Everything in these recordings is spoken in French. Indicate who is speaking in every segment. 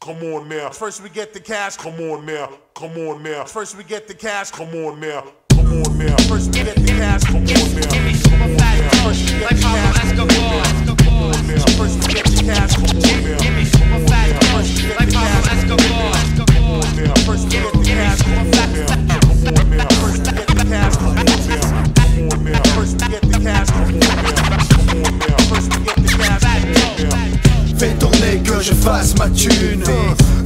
Speaker 1: Come on now. First we get the cash. Come on now. Come on now. First we get the cash. Come on now. Come on now. First we get the cash. Come on now. Come on now. First we get the cash. Come on now. First we get the cash. Come on now. Come on now. First we get the cash. Come on now. First we get the cash. Come on now. Come on now. First we get the cash. Come on now. Come on now. First we get the cash. Come on now. Come on now. First we get the cash. Come on now.
Speaker 2: Fais tourner que je fasse ma thune.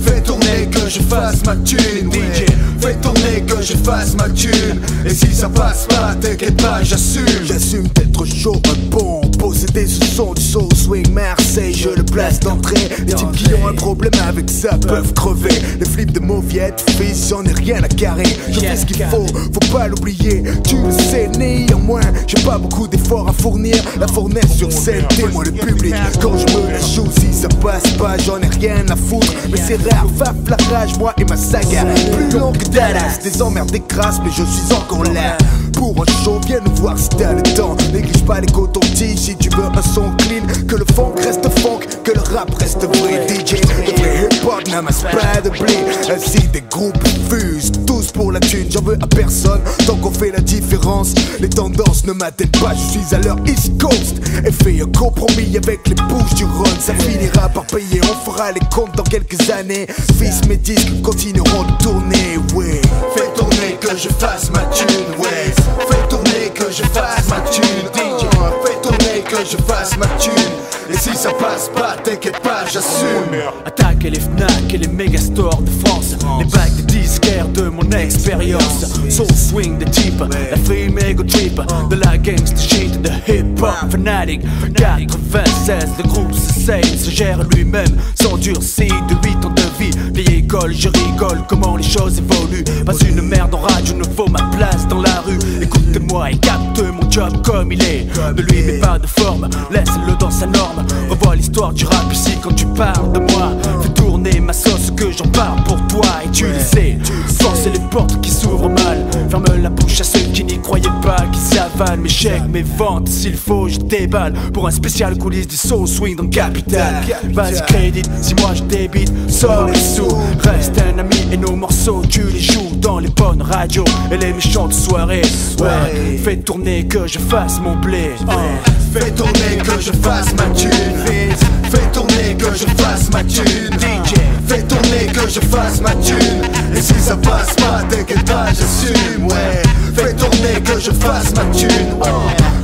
Speaker 2: Fais tourner que je fasse ma thune. DJ, fais tourner que je fasse ma thune. Et si ça passe pas, t'inquiète pas, j'assume. J'assume d'être chaud, un bon. Posséder ce son du soul swing Marseille, je le place d'entrée. Les types qui ont un problème avec ça peuvent crever. Les flips de mauviette, fils, j'en ai rien à carrer. Je fais ce qu'il faut pas l'oublier. Tu le sais, néanmoins, j'ai pas beaucoup d'efforts à fournir. La fournaise sur scène, témoin le public. Quand je me la joue, si ça passe pas, j'en ai rien à foutre. Mais c'est rare, faf la rage, moi et ma saga. Plus long que Dallas, des emmerdes, des crasses, mais je suis encore là. Pour un show, viens nous voir si t'as le temps. Néglige pas les cotons-tiges si tu veux un son clean. Que le funk reste funk, que le rap reste vrai. DJ, le vrai hip-hop n'amasse pas de blé. Ainsi des groupes fusent, tous pour la thune. J'en veux à personne, tant qu'on fait la différence. Les tendances ne m'atteignent pas, je suis à leur East Coast. Et fais un compromis avec les bouches du Rhône. Ça finira par payer, on fera les comptes dans quelques années. Fils, mes disques continueront de tourner, ouais. Fais tourner que je fasse ma thune, ouais. Fais tourner que je fasse ma thune, DJ. Fais tourner que je fasse ma thune. Et si ça passe pas, t'inquiète pas, j'assume.
Speaker 3: Attaquer les Fnac et les megastores de France. Les bacs de disquaires de mon expérience. Soul swing de type, la film ego trip. De la gangsta shit, de hip hop fanatic. 96, le groupe se gère lui-même. S'endurcit de 8 ans de vie. Vieille école, je rigole comment les choses évoluent. Pas une merde en rage, je ne faut ma place dans la rue. Écoutez-moi et capte mon job comme il est. Ne lui mets pas de forme, laisse-le dans sa norme. Revois l'histoire du rap ici quand tu parles de moi. Fais tourner ma sauce que j'en parle pour toi. Et tu le sais, force les portes qui s'ouvrent mal. Ferme la bouche à ceux qui n'y croyaient pas, qui s'avalent mes chèques, mes ventes. S'il faut je déballe pour un spécial coulisses du soul swing dans Capital. Vas-y crédit, si moi je débite, sors les sous. Reste un ami et nos morceaux tu les joues dans les bonnes radios et les méchantes soirées. Ouais, fais tourner que je fasse mon blé.
Speaker 2: Fais tourner que je fasse ma thune. Fais tourner que je fasse ma thune. DJ, fais tourner que je fasse ma thune. Et si ça passe pas, t'inquiète pas, j'assume, ouais. Fais tourner que je fasse ma thune.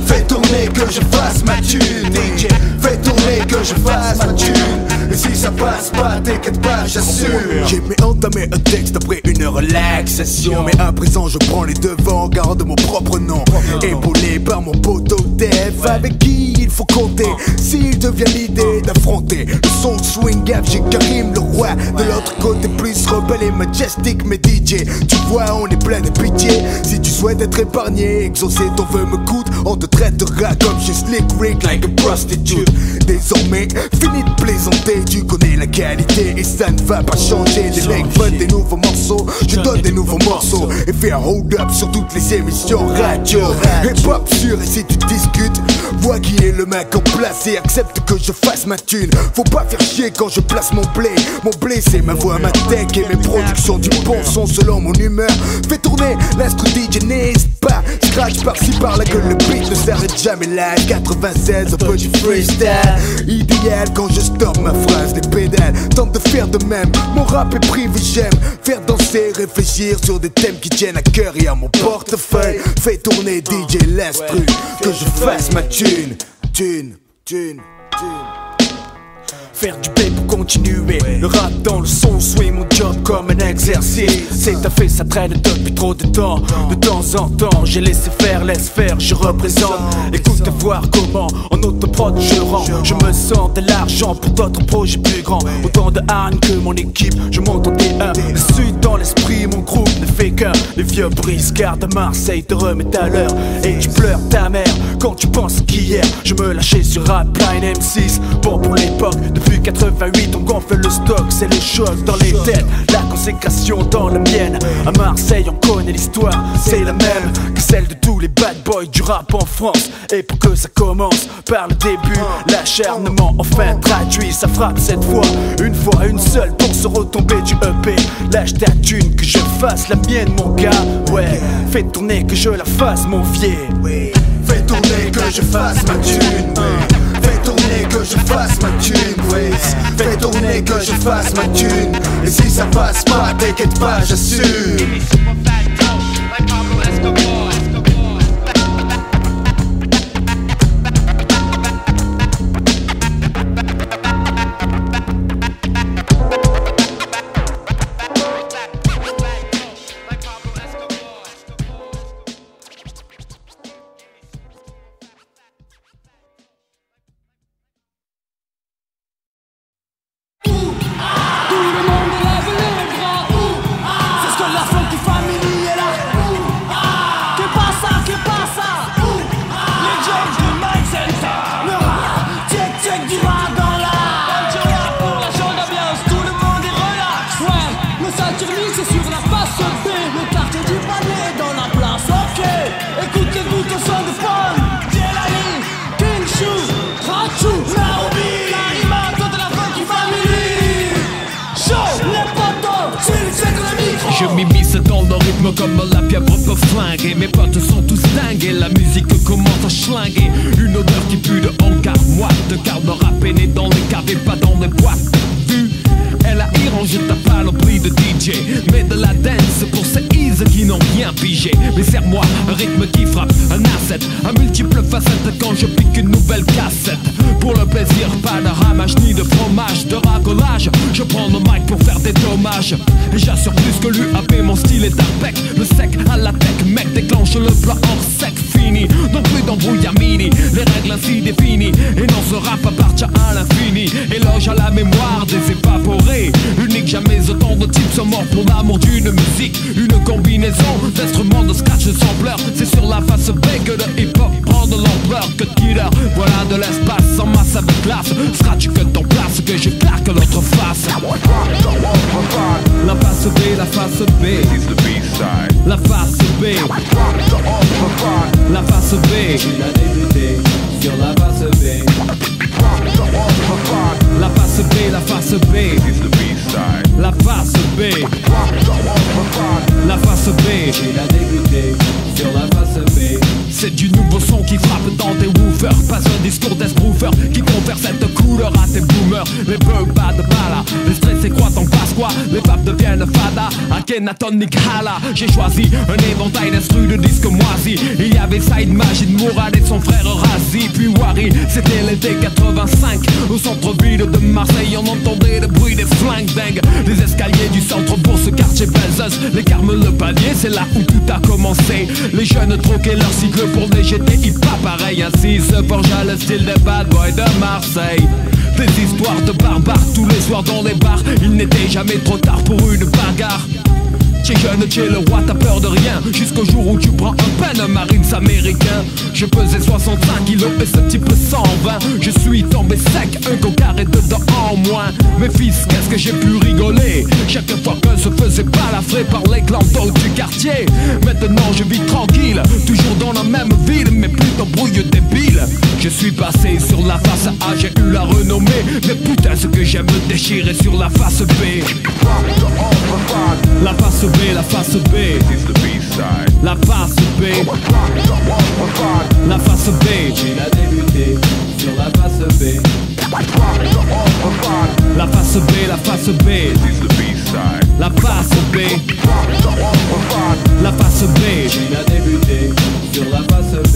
Speaker 2: Fais tourner que je fasse ma thune. DJ, fais tourner que je fasse ma thune. Et si ça passe pas, t'inquiète pas, j'assume. J'ai entamé un texte après une relaxation. Mais à présent je prends les devants, garde mon propre nom. Épaulé par mon poteau Def, avec qui il faut compter s'il devient l'idée d'affronter le son swing gap. J'ai Karim le roi, de l'autre côté plus rebelle et majestic. Mais DJ, tu vois on est plein de pitié. Si tu souhaites être épargné, exaucer ton vœu me coûte. On te traitera comme chez Slick Rick like a prostitute. Désormais, fini de plaisanter. Tu connais la qualité et ça ne va pas changer. Les mecs veulent des nouveaux morceaux, je donne des nouveaux morceaux. Et fais un hold up sur toutes les émissions radio. Hip hop sûr, et si tu discutes, vois qui est le mec en place et accepte que je fasse ma thune. Faut pas faire chier quand je place mon blé. Mon blé c'est ma voix, ma tech et mes productions du bon son selon mon humeur. Fais tourner l'instru DJ, n'hésite pas. Scratch par-ci par-là que le beat ne s'arrête jamais là. 96, un peu du freestyle. Idéal quand je stoppe ma phrase, les pédales tente de faire de même. Mon rap est privé, j'aime faire danser, réfléchir sur des thèmes qui tiennent à cœur et à mon portefeuille. Fais tourner DJ l'instru, que je fasse ma thune. Thune, thune, thune.
Speaker 3: Faire du pain pour continuer. Le rap dans le son swing, mon job comme un exercice. C'est à fait, ça traîne depuis trop de temps. De temps en temps, j'ai laissé faire, laisse faire, je représente. Écoute voir comment en autoprod je rends. Je me sens de l'argent pour d'autres projets plus grands. Autant de Anne que mon équipe, je monte en D1. Le sud dans l'esprit, mon groupe ne fait qu'un. Les vieux briscards de Marseille te remettent à l'heure. Et tu pleures ta mère quand tu penses qu'hier je me lâchais sur Rapline M6. Bon pour l'époque, depuis 88 on gonfle le stock. C'est le choc dans les têtes, la consécration dans la mienne. À Marseille on connaît l'histoire, c'est la même que celle de tous les bad boys du rap en France. Et pour que ça commence par le début, l'acharnement enfin traduit sa frappe cette fois. Une seule pour se retomber du EP. Lâche ta thune que je fasse la mienne mon gars. Ouais, fais tourner que je la fasse mon vieux.
Speaker 2: Fais tourner que je fasse ma thune. Fais tourner que je fasse ma thune. Fais tourner que je fasse ma thune. Et si ça passe pas, t'inquiète pas, j'assume.
Speaker 4: Je m'immisce dans le rythme comme la pieuvre peut flinguer. Mes potes sont tous dingues et la musique commence à schlinguer. Une odeur qui pue de hangar moite, car le rap est né dans les caves et pas dans les boîtes. Vu, elle a irrangé ta panoplie de DJ, mais de la dance pour ces ease qui n'ont rien pigé. Mais serre-moi un rythme qui frappe, un asset, à multiples facettes quand je pique une nouvelle cassette. Pour le plaisir, pas de ramage ni de fromage, de racolage. Je prends le mic pour faire des dommages. Et j'assure plus que l'UAP, mon style est impec. Le sec à la tech, mec, déclenche le plat hors sec, fini. Non plus d'embrouillamini, les règles ainsi définies. Et non, ce rap appartient à l'infini. Éloge à la mémoire des évaporés. Unique, jamais autant de types sont morts pour l'amour d'une musique. Une combinaison d'instruments, de scratch, de sampleurs. C'est sur la face B que le hip-hop prend de l'ampleur. Que killer, voilà de l'espace en masse avec classe. Scratch que ton place, que je claque l'autre face. La face B, la face B, la face B, la face B, il a débuté sur la face B. La face B, la face B, la face B, la face B, il a débuté sur la face B. C'est du nouveau son qui frappe dans tes woofers. Pas un discours d'esbroufer qui confère cette couleur à tes boomers. Les beurs pas de bala, les stressés croient en passe quoi. Les papes deviennent fada, Akhenaton Nick Hala. J'ai choisi un éventail d'instrus de disques moisis. Il y avait Saïd Majid Mourad et son frère Razi. Puis Wari, c'était l'été 85. Au centre-ville de Marseille, on entendait le bruit des flingues dingues. Les escaliers du centre-bourse, quartier Belzeuse. Les Carmes, le palier, c'est là où tout a commencé. Les jeunes troquaient leur cycle pour des GTI, pas pareil. Ainsi se forgea le style des bad boys de Marseille. Des histoires de barbares tous les soirs dans les bars. Il n'était jamais trop tard pour une bagarre. T'es jeune, t'es le roi, t'as peur de rien. Jusqu'au jour où tu prends un pen Marines américain. Je pesais 65 kilos et ce type 120. Je suis tombé sec, un cocard et dedans en moins. Mes fils, qu'est-ce que j'ai pu rigoler chaque fois que se faisait balafrer par les clandos du quartier. Maintenant je vis tranquille, toujours dans la même ville, mais plus d'embrouilles débiles. Je suis passé sur la face A, j'ai eu la renommée. Mais putain ce que j'aime me déchirer sur la face B. La face B, la face B, la face B, la face B, il a débuté sur la face B. La face B, la face B, la face B, la face B, il a débuté sur la face B.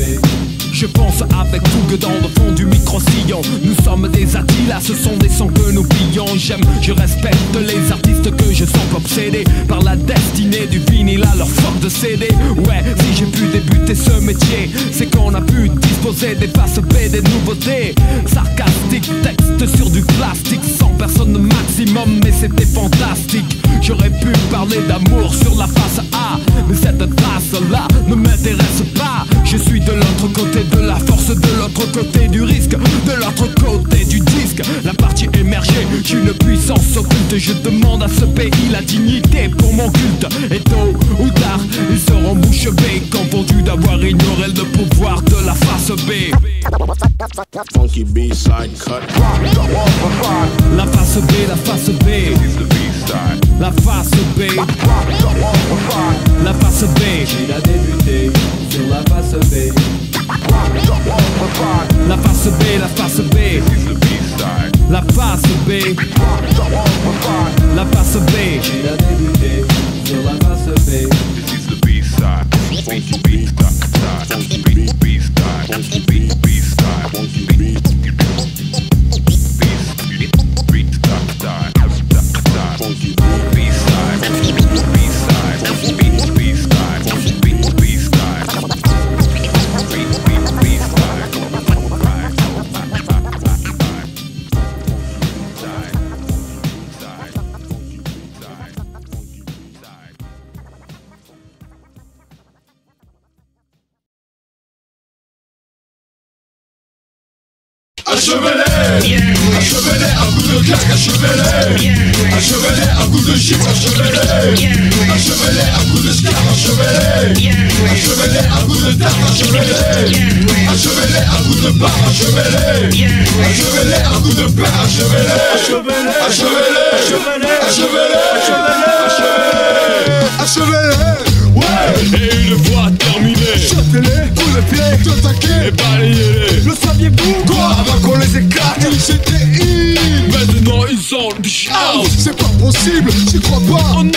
Speaker 4: Je pense avec fougue dans le fond du micro-sillon. Nous sommes des Attilas, ce sont des sons que nous pillons. J'aime, je respecte les artistes que je sens obsédés par la destinée du vinyle à leur force de CD. Ouais, si j'ai pu débuter ce métier, c'est qu'on a pu disposer des faces B, des nouveautés. Sarcastique, texte sur du plastique, 100 personnes maximum, mais c'était fantastique. J'aurais pu parler d'amour sur la face A, mais cette trace-là ne m'intéresse pas. Je suis de l'autre côté de la force, de l'autre côté du risque, de l'autre côté du disque. La partie émergée, j'ai une puissance occulte. Je demande à ce pays la dignité pour mon culte. Et tôt ou tard, ils seront bouche bée, confondus d'avoir ignoré le pouvoir de la face B.
Speaker 5: Funky B-side cut.
Speaker 4: La face B, la face B. La face B. La face B.
Speaker 3: Il a débuté sur la face B.
Speaker 4: La face B, la face B. La face B. La face B.
Speaker 3: Il a débuté sur la face B.
Speaker 5: This is the B-side. Funky B-side. Funky B-side. Funky B-side. Funky B-side.
Speaker 2: Achevez-les, achevez-les, un coup de claque, achevez-les, achevez-les, un coup de gifle, achevez-les, achevez-les, un coup de scar, achevez-les, achevez-les, un coup de tarte, achevez-les, achevez-les, un coup de barre, achevez-les, achevez-les, un coup de pain, achevez-les, achevez-les, achevez-les, achevez-les, achevez-les.
Speaker 4: Et une fois terminé,
Speaker 2: Chantez-les, coup de pied, tout taquet,
Speaker 4: et balayez-les.
Speaker 2: le saviez-vous? Quoi? Avant qu'on les éclate, ils étaient in.
Speaker 4: Maintenant ils sont out.
Speaker 2: C'est pas possible, j'y crois pas.
Speaker 4: Oh non,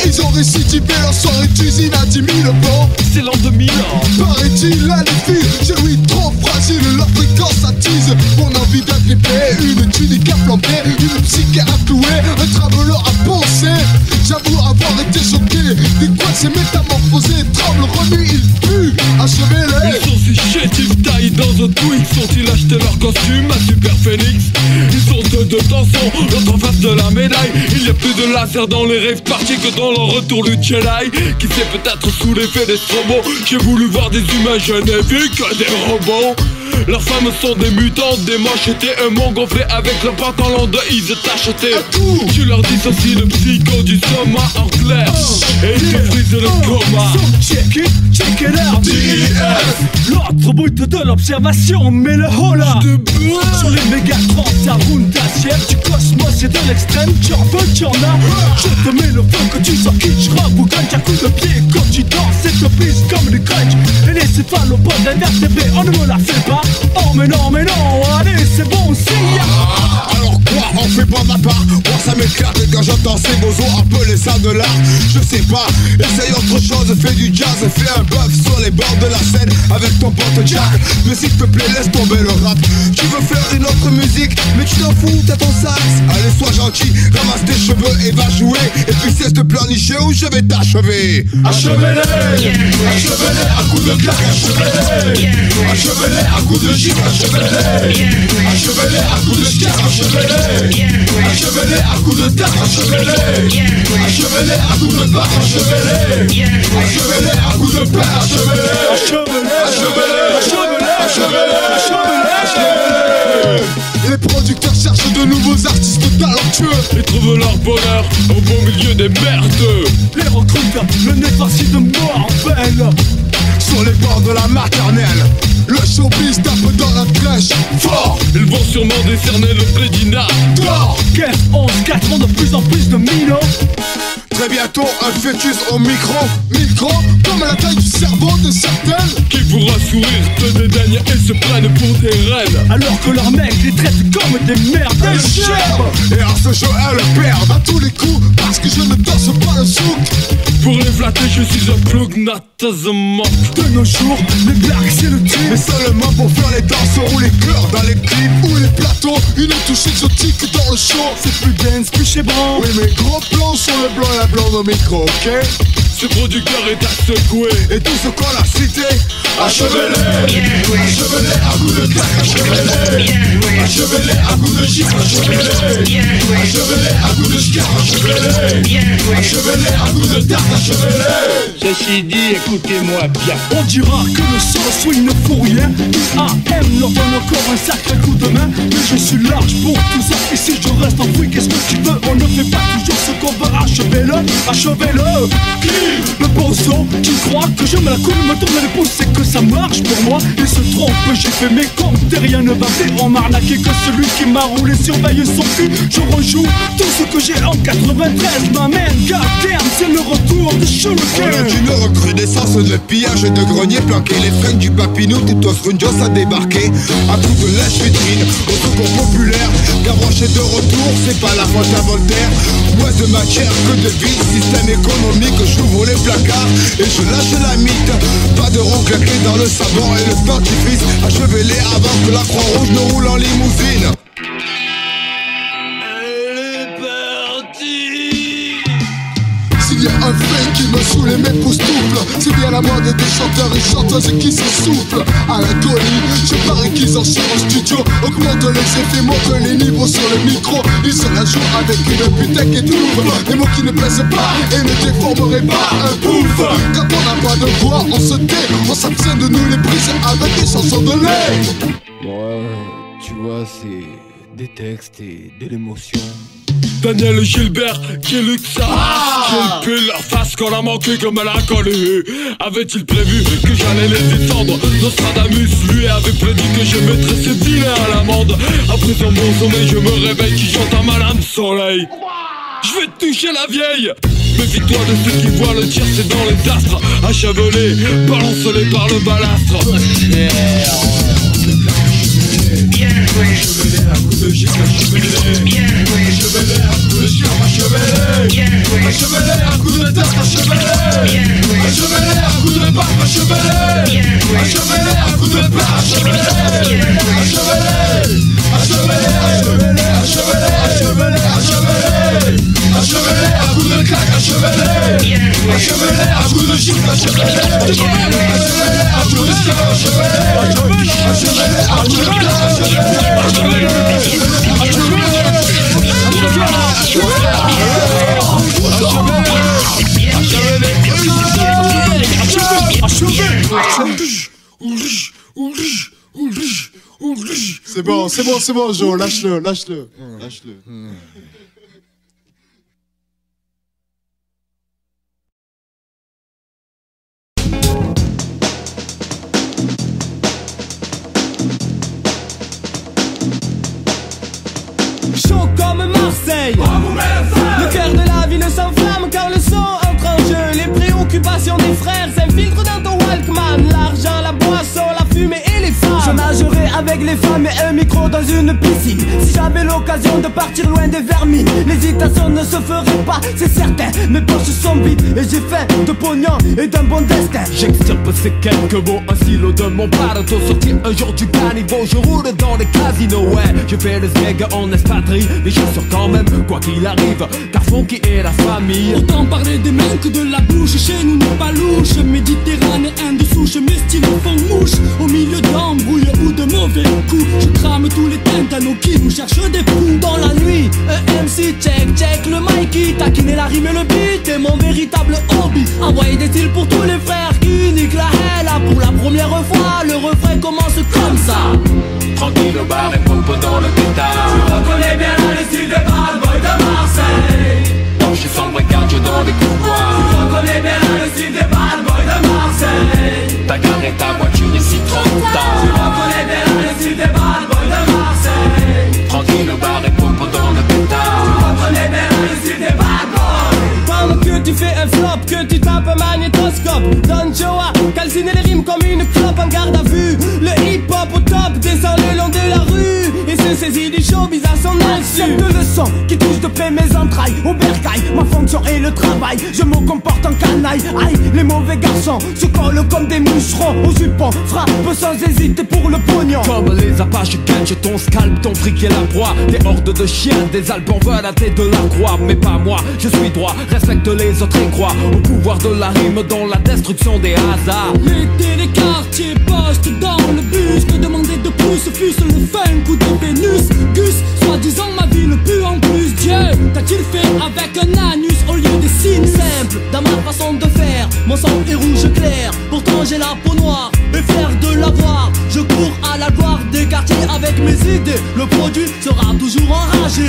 Speaker 2: Ils ont récidivé leur soirée d'usine à 10 000 bancs.
Speaker 4: c'est l'an 2000 ans.
Speaker 2: Paraît-il, là les filles, j'ai oui trop fragile. Leur fréquence attise mon envie d'agripper. Une tunique à flamber, une psyché à clouer, un traveleur à penser. J'avoue avoir été choqué. Des quoi ces métamorphosés tremblent, remuent, ils puent. Achevez-les.
Speaker 4: Ils sont si chétifs, taillés dans un Twix. Sont-ils acheté leur costume à Super Phoenix? Ils sont deux dans son, l'autre en face de la médaille. Il y a plus de laser dans les rave parties que dans le retour du Jedi. Qui sait, peut-être sous l'effet des strobos, j'ai voulu voir des humains, je n'ai vu que des robots. Leurs femmes sont des mutantes, des moches et des humains gonflés avec leur pantalon de ils tachetés. Tu leur dissocies le psycho du soma en clair et ils te brisent le coma.
Speaker 3: Check it out. DEF. L'autre bout de l'observation, mais le hola. Sur les mégatrons, ta roule ta siège du cosmos et de l'extrême, tu en veux, tu en as. Je te mets le feu que tu sors kitsch, rock ou grunge, à coups de pied quand tu danses et te pisse comme des crunch. Et les céphalopodes invertébrés, on ne me la fait pas. Oh mais non, allez c'est bon aussi.
Speaker 2: Alors quoi, on fait pas ma part. Moi ça m'éclate quand j'entends ces bozos appeler ça de l'art. Je sais pas, essaye autre chose, fais du jazz, fais un bœuf sur les bords de la scène avec ton pote Jack. Mais s'il te plaît laisse tomber le rap. Tu veux faire une autre musique, mais tu t'en fous, t'as ton sax. Allez sois gentil, ramasse tes cheveux et va jouer. Et puis cesse de pleurnicher ou je vais t'achever. Achevez-les, achevez-les, un coup de claque, achevez-les, achevez-les, un coup de gifle, achevez-les, achevez-les, un coup de scar, achevez-les, achevez-les, un coup de tarte, achevez-les, achevez-les, un coup de barre, achevez-les, achevez-les, un coup de pain, achevez-les, achevez-les, achevez-les, achevez-les. Les producteurs cherchent de nouveaux artistes talentueux.
Speaker 4: Ils trouvent leur bonheur au beau milieu des merdes.
Speaker 3: Les recruteurs, le nez farci de mort en peine.
Speaker 2: Sur les bords de la maternelle, le showbiz tape dans la flèche. Fort,
Speaker 4: Ils vont sûrement décerner le plédinat.
Speaker 2: d'or.
Speaker 3: Kev 11, 4 ans de plus en plus de minots.
Speaker 2: Très bientôt un fœtus au micro. Micro, comme la taille du cerveau de certaines.
Speaker 4: Qui pourra sourire, te dédaignent et se prennent pour des reines.
Speaker 3: Alors que leurs mecs les traitent comme des merdes.
Speaker 2: Elles gerbent, et à ce jeu elles perdent à tous les coups, parce que je ne danse pas le souk.
Speaker 4: Pour les flatter, je suis un plug natasement.
Speaker 3: De nos jours, les blagues c'est le type.
Speaker 2: Mais seulement pour faire les danses ou les chœurs dans les clips ou les plateaux. Une touche exotique dans le show.
Speaker 3: C'est plus dance, plus chébrant.
Speaker 2: Oui mais gros plan sur le blanc et la blonde au micro, ok?
Speaker 4: Ce producteur est à secouer.
Speaker 2: Et tout ce qu'on a cité, achevez-les, achevez-les, un coup de claque, achevez-les, achevez-les, un coup de gifle, achevez-les, achevez-les, un coup de scar, achevez-les. Achevez-les à coups de tarte, achevez-les.
Speaker 6: Ceci dit, écoutez-moi bien.
Speaker 3: On dira que le solo swing ne fout rien. IAM leur donne encore un sacré coup de main. Mais je suis large pour tout ça. Et si je reste en fruit, qu'est-ce que tu veux? On ne fait pas toujours ce qu'on veut. Achevez-le, achevez-le. Le bozo qui croit que je me la coule, me tourne les pouces, c'est que ça marche pour moi. Il se trompe, j'ai fait mes comptes et rien ne va faire. On m'a arnaqué que celui qui m'a roulé surveille son cul. Je rejoue tout ce que j'ai en 93. Ma man, goddamn, c'est le retour de Shuriken.
Speaker 2: On a d'une recrudescence de pillage de grenier, planqué les fringues du papinou, Titos Runjos a débarqué. À coup de lèche-vitrine, au secours populaire, Gavroche est de retour, c'est pas la faute à Voltaire. Moins de matière que de vide, système économique, j'ouvre les placards et je lâche la mythe. Pas de rond claqué dans le sabon et le dentifrice. Achevez-les avant que la Croix-Rouge ne roule en limousine. S'il y a un fait qui me saoule et m'époustoufle, c'est bien la mode des chanteurs et chanteuses qui s'essoufflent à la colis. Je parie qu'ils en sont en studio, augmentent les effets, montent les niveaux sur le micro. Ils se la jouent avec une putain qui trouve des mots qui ne plaisent pas et ne déformeraient pas un pouf. Quand on n'a pas de voix, on se tait, on s'abstient de nous les briser avec des chansons de lait.
Speaker 6: Ouais, tu vois, c'est des textes et de l'émotion.
Speaker 4: Daniel Gilbert, qui luxe sa race, qui pile la face qu'on a manqué comme elle a connu. Avait-il prévu que j'allais les descendre? Nostradamus lui avait prédit que je mettrais ses vilains à l'amende. Après un bon sommeil je me réveille qui chante un malin de soleil. Je vais toucher la vieille. Méfie-toi de ceux qui voient le tir, c'est dans les astres. Achevez-les, balance-les par le balastre. Achevez-les à coups de gifle, achevez-les. Achevez-les à coups de chien, achevez-les. Achevez-les à coups de tarte, achevez-les. Achevez-les à coups de barbe, achevez-les. Achevez-les à coups de plat, achevez-les. Achevez-les. Achevez-les, achevez-les, achevez-les, achevez-les, achevez-les. Achevez-les à coups de claque, achevez-les. Achevez-les à coups de gifle, achevez-les. Achevez-les à coups de chien, achevez-les. Achevez-les à coups de claque, achevez-les.
Speaker 2: C'est bon, Joe, lâche-le.
Speaker 7: Chaud comme Marseille, le cœur de la ville s'enflamme quand le son entre en jeu. Les préoccupations des frères s'infiltrent dans ton Walkman. L'argent, la boisson, la fumée et les femmes. Je nagerai avec les femmes et un micro dans une piscine. Si j'avais l'occasion de partir loin des vermines, l'hésitation ne se ferait pas, c'est certain. Mes poches sont vides et j'ai faim de pognon et d'un bon destin.
Speaker 4: J'extirpe ces quelques mots, un silo de mon paletot. Sorti un jour du caniveau, je roule dans les casinos. Ouais, je fais le sgeg en espadrille, mais j'assure quand même, quoi qu'il arrive, car Fonky est la famille.
Speaker 8: Autant parler des mains que de la bouche, chez nous n'est pas louche. Méditerranéen de souche, mes stylos font mouche. Au milieu d'embrouilles ou de mauvais coups, je crame tous les tintanos qui nous cherchent des poux.
Speaker 7: Dans la nuit, MC check le Mikey, taquiner la rime et le beat est mon véritable hobby. Envoyer des styles pour tous les frères qui niquent la hell. Pour la première fois, le refrain commence comme ça.
Speaker 4: Tranquille au bar et pompe dans le pétard.
Speaker 7: Tu reconnais bien là le style de bad boy de Marseille.
Speaker 4: Penché sans brigade dans les couloirs.
Speaker 7: Tu reconnais bien là le style de bad boy de Marseille.
Speaker 4: T'as garé ta voiture ici trop tard.
Speaker 7: Tu reconnais bien là le style de bad boy de Marseille.
Speaker 4: Tranquille au bar et pompe dans le pétard.
Speaker 7: Tu reconnais bien là le style de bad boy. Pendant que tu fais un flop, que tu tapes un magnétoscope, Don Joa, calciner les rimes comme une clope en garde à vue. Le hip-hop au top descend le long de la rue et se saisit du showbiz à son insu. Cette leçon qui touche de près mes entrailles, au bercail, ma fonction est le travail. Je me comporte en canaille, aïe, les mauvais garçons se collent comme des moucherons au jupon, frappe sans hésiter pour le pognon.
Speaker 4: Comme les apaches catch ton scalp, ton fric est la proie. Des hordes de chiens, des albans veulent la tête de la croix. Mais pas moi, je suis droit, respecte les autres et crois au pouvoir de la rime dans la destruction des hasards.
Speaker 8: Mettez les quartiers postes dans le bus, que demander de plus, fût-ce le funk ou des Vénus. Gus, soi-disant ma ville pue en plus. Dieu, t'a-t-il fait avec un sang est rouge clair. Pourtant j'ai la peau noire et fier de l'avoir. Je cours à la gloire des quartiers avec mes idées. Le produit sera toujours enragé.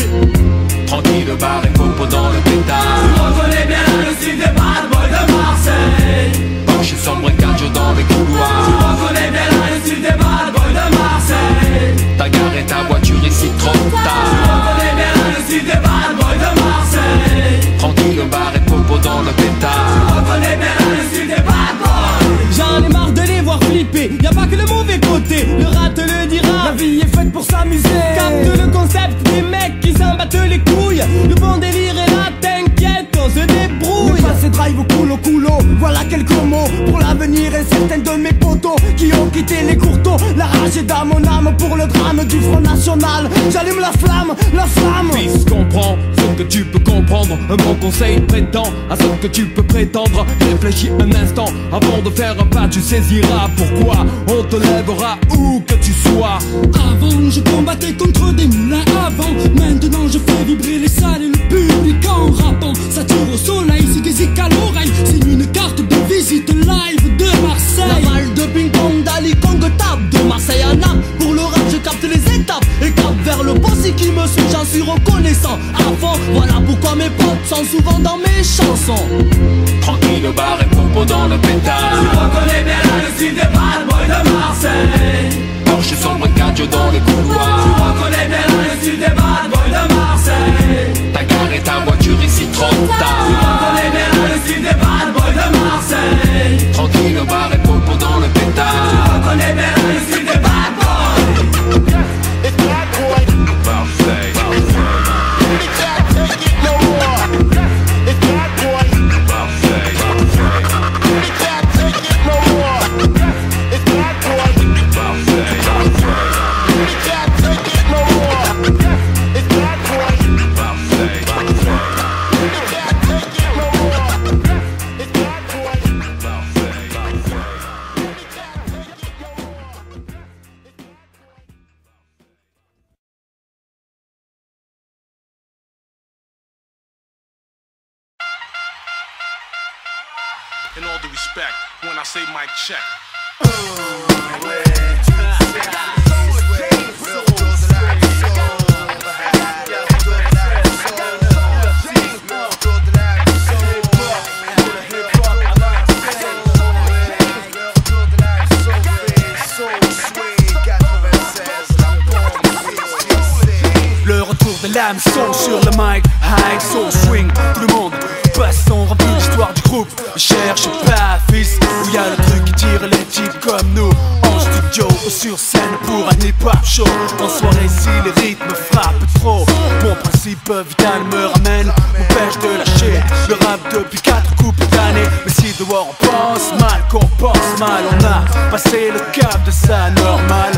Speaker 9: Tranquille, le bar et popo dans le pétard.
Speaker 7: Tu reconnais bien le style des bad boys de Marseille.
Speaker 9: Porsche sombre et cardio dans les couloirs.
Speaker 7: Tu reconnais bien le style des bad boys de Marseille.
Speaker 9: T'as garé ta voiture ici trop tard.
Speaker 7: Tu reconnais bien le style des bad boys de Marseille.
Speaker 9: Tranquille, le bar et popo dans le pétard.
Speaker 7: Tu reconnais bien le style des bad boys.
Speaker 8: J'en ai marre de les voir flipper. Y'a pas que le mauvais côté, le rat te le dira. La vie est faite pour s'amuser. Capte le concept des mecs qui s'en battent les couilles. Le bon délire est là, t'inquiète, on se débrouille. Le passé drive au coulo. Voilà quelques mots pour l'avenir et certains de mes potos qui ont quitté les courteaux. La rage est dans mon âme pour le drame du Front National. J'allume la flamme, la flamme.
Speaker 4: Fils, comprends ce que tu peux comprendre. Un bon conseil prétend à ce que tu peux prétendre. Réfléchis un instant avant de faire un pas, tu saisiras pourquoi on te lèvera où que tu sois.
Speaker 8: Avant je combattais contre des moulins avant. Maintenant je fais vibrer les salles et le public en rappant. Ça tire au soleil, c'est des zik à l'oreille. C'est une carte de visite live de Marseille. La balle de ping-pong d'Ali Kong tape de Marseille à Naples. Pour le rap je capte les étapes et capte vers le boss qui me suit, j'en suis reconnaissant. Avant, voilà pourquoi mes potes sont souvent dans mes chansons.
Speaker 9: Tranquille, le bar et popo dans le pétard.
Speaker 7: Tu reconnais bien le style des bad boys de Marseille.
Speaker 9: Porsche sombre et cardio dans les couloirs.
Speaker 7: Tu reconnais bien le style des bad boys de Marseille.
Speaker 9: T'as garé ta voiture ici trop tard.
Speaker 7: Tu reconnais bien le style des bad boys de Marseille.
Speaker 9: Tranquille, le bar et popo dans le pétard.
Speaker 7: Tu reconnais bien le style des bad boys.
Speaker 1: It's bad boy.
Speaker 5: Marseille.
Speaker 1: You can't take it no more. It's bad boy.
Speaker 5: Marseille.
Speaker 1: You can't take it no more. It's bad boy.
Speaker 5: Marseille.
Speaker 1: You can't take it no more. It's bad boy.
Speaker 5: Marseille.
Speaker 1: You can't take it no more. It's bad boy.
Speaker 10: In all due respect, when I say mic check.
Speaker 3: Le retour de l'hameçon sur le mic, high soul swing, tout le monde passe son revue l'histoire du groupe. Ne cherche pas, fils, où y a le truc qui tire les types comme nous. En studio ou sur scène pour un hip-hop show. En soirée si les rythmes frappent trop, mon principe vital me ramène, m'empêche de lâcher le rap depuis 4 couples d'années. Mais si dehors on pense mal, qu'on pense mal, on a passé le cap de ça normal.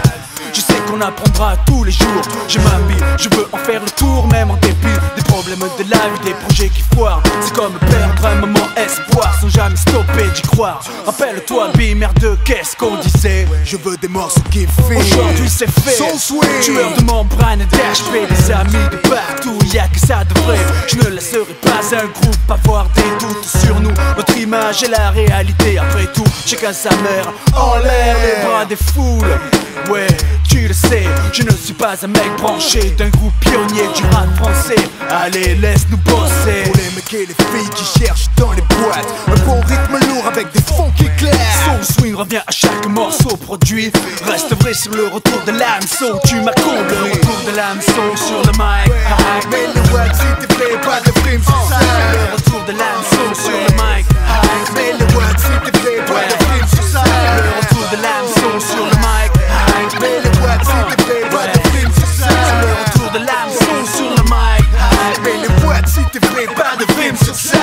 Speaker 3: Je sais qu'on apprendra tous les jours. J'ai ma vie, je veux en faire le tour, même en dépit des problèmes de la vie, des projets qui foirent. C'est comme perdre un moment espoir sans jamais stopper d'y croire. Rappelle-toi, B, merde, qu'est-ce qu'on disait?
Speaker 2: Je veux des morceaux qui filent.
Speaker 3: Aujourd'hui c'est fait.
Speaker 2: Soul swing.
Speaker 3: Tueur de membrane et d'HP, des amis de partout, y'a que ça de vrai. Je ne laisserai pas un groupe avoir des doutes sur nous. Notre image est la réalité, après tout, chacun sa mère. En l'air, les bras des foules. Ouais, tu le sais, je ne suis pas un mec branché d'un groupe pionnier du rap français. Allez, laisse-nous bosser.
Speaker 2: Pour les mecs et les filles qui cherchent dans les boîtes un bon rythme lourd avec des funky clairs.
Speaker 3: Soul swing revient à chaque morceau produit. Reste vrai sur le retour de l'hameçon. Tu m'as compris. Le retour de l'hameçon sur le mic.
Speaker 2: Mais les wax s'il te plaît, pas de frime sur ça.
Speaker 3: Le retour de l'hameçon sur le mic.
Speaker 2: Mais les wax s'il te plaît, pas de frime sur ça.
Speaker 3: Le retour de l'hameçon sur le mic.
Speaker 2: Mais les wax s'il te plaît, pas de frime sur ça.
Speaker 3: Le retour de l'hameçon sur le mic.
Speaker 2: Mais les wax s'il te plaît, pas de frime sur ça.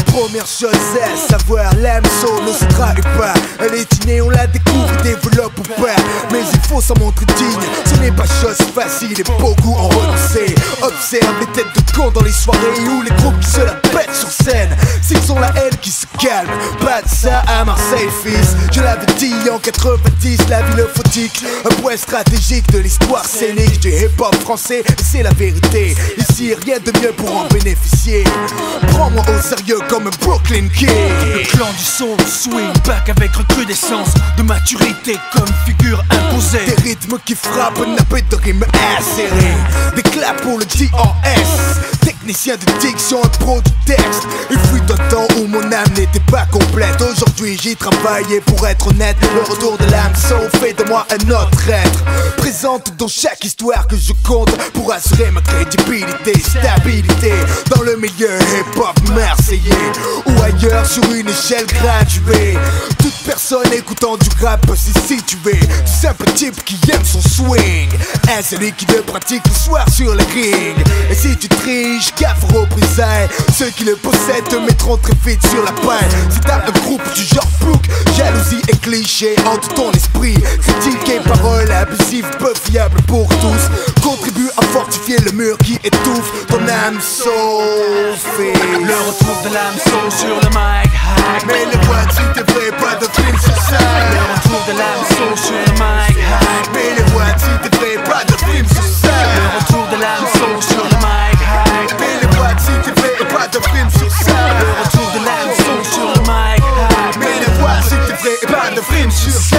Speaker 2: Première chose à savoir, l'hameçon ne se trahit pas. Elle est innée, on la découvre, développe ou pas. Mais il faut s'en montrer digne, ce n'est pas pas chose facile et beaucoup ont renoncé. Observe les têtes de cons dans les soirées ou les groupes qui se la pètent sur scène. S'ils ont la haine qui se calme, pas de ça à Marseille fils. Je l'avais dit en 90, la ville photique, un point stratégique de l'histoire scénique du hip-hop français, et c'est la vérité. Ici rien de mieux pour en bénéficier. Prends-moi au sérieux comme un Brooklyn Kid.
Speaker 3: Le clan du soul swing back avec recrudescence de maturité comme figure imposée.
Speaker 2: Des rythmes qui frappent, nappés de rimes insérées. Des claps pour le DRS, technicien de diction et pro du texte. Il fut un temps où mon âme n'était pas complète. Aujourd'hui j'y travaillais pour être honnête. Le retour de l'âme soul fait de moi un autre être. Présente dans chaque histoire que je compte pour assurer ma crédibilité, stabilité dans le milieu hip-hop marseillais ou ailleurs sur une échelle graduée. Toute personne écoutant du rap peut s'y situer. Du simple type qui aime son swing, un celui qui le pratique le soir sur le ring. Et si tu triches, gaffe aux représailles. Ceux qui le possèdent te mettront très vite sur la paille. Si t'as un groupe du genre plouc, jalousie et cliché hante ton esprit. Critique et paroles abusives peu fiables pour tous contribue à fortifier le mur qui étouffe ton âme soul fils.
Speaker 3: Le retour de l'âme soul sur le mic high.
Speaker 2: Mais les boîtes si t'es vrai, pas de film sur ça.
Speaker 3: Le retour de l'âme soul sur le mic high.
Speaker 2: Mais les boîtes si t'es vrai, pas de film sur ça.
Speaker 3: Le retour de l'âme soul sur le mic high.
Speaker 2: Mais les boîtes si t'es vrai, pas de film sur ça.
Speaker 3: Le retour de l'âme soul sur le mic high.
Speaker 2: Mais les boîtes si t'es vrai, pas de film sur ça.